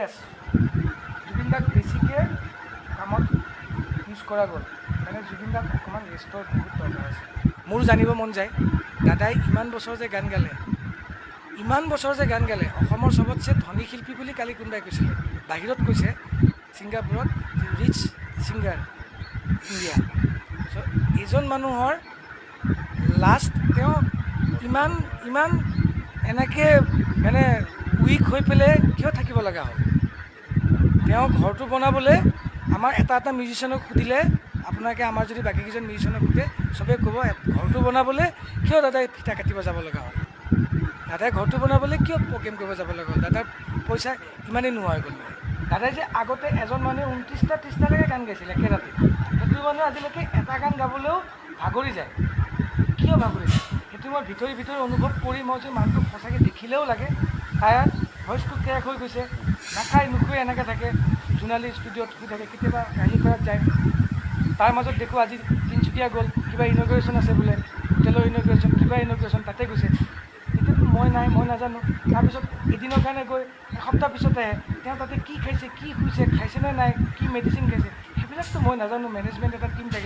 য়েছ, জুবিন দাক বেছিকৈ কামত ইউজ কৰা গ'ল, মানে জুবিন দাক অকণমান ৰেষ্টৰ বহুত দৰকাৰ আছে। মোৰ জানিব মন যায়, দাদাই ইমান বছৰ যে গান গালে, অসমৰ চবতছে ধনী শিল্পী বুলি কালি কোনোবাই কৈছিলে, বাহিৰত কৈছে ছিংগাপুৰত, ৰিচ ছিংগাৰ ইণ্ডিয়া। চ' এইজন মানুহৰ লাষ্ট তেওঁ ইমান এনেকৈ মানে উইক হৈ পেলাই কিয় থাকিব লগা হ'ল? তেওঁ ঘৰটো বনাবলৈ আমাৰ এটা মিউজিচিয়ানক সুধিলে, আপোনালোকে আমাৰ যদি বাকীকেইজন মিউজিচিয়ানক সোধে, চবেই ক'ব ঘৰটো বনাবলৈ কিয় দাদাই ফিটা কাটিব যাব লগা হ'ল, দাদাই ঘৰটো বনাবলৈ কিয় প্ৰগ্ৰেম কৰিব যাব লগা হ'ল, দাদাৰ পইচা ইমানেই নোহোৱা হৈ গ'ল। দাদাই যে আগতে এজন মানুহে 29টা-30টালৈকে গান গাইছিল একে ৰাতি, সেইটো মানুহে আজিলৈকে এটা গান গাবলৈও ভাগৰি যায়। কিয় ভাগৰি যায়? সেইটো মই ভিতৰি অনুভৱ কৰি মই যে মানুহটোক সঁচাকৈ দেখিলেও লাগে, তাইৰ ভইচটো ক্ৰেক হৈ গৈছে, নাখায় নুখুৱে এনেকৈ থাকে, জোনালী ষ্টুডিঅ'ত শুই থাকে, কেতিয়াবা কাহিলীপাৰাত যায়, তাৰ মাজত দেখোঁ আজি তিনিচুকীয়া গ'ল, কিবা ইনগ্ৰেশ্যন আছে বোলে, হোটেলৰ ইনগ্ৰেশ্যন, কিবা ইনগ্ৰেশ্যন, তাতে গৈছে। এতিয়াতো মই নাজানো। তাৰপিছত এদিনৰ কাৰণে গৈ এসপ্তাহ পিছত আহে, তেওঁ তাতে কি খাইছে, কি শুইছে, খাইছেনে নাই, কি মেডিচিন খাইছে, সেইবিলাকতো মই নাজানো। মেনেজমেণ্ট এটা টিম থাকে।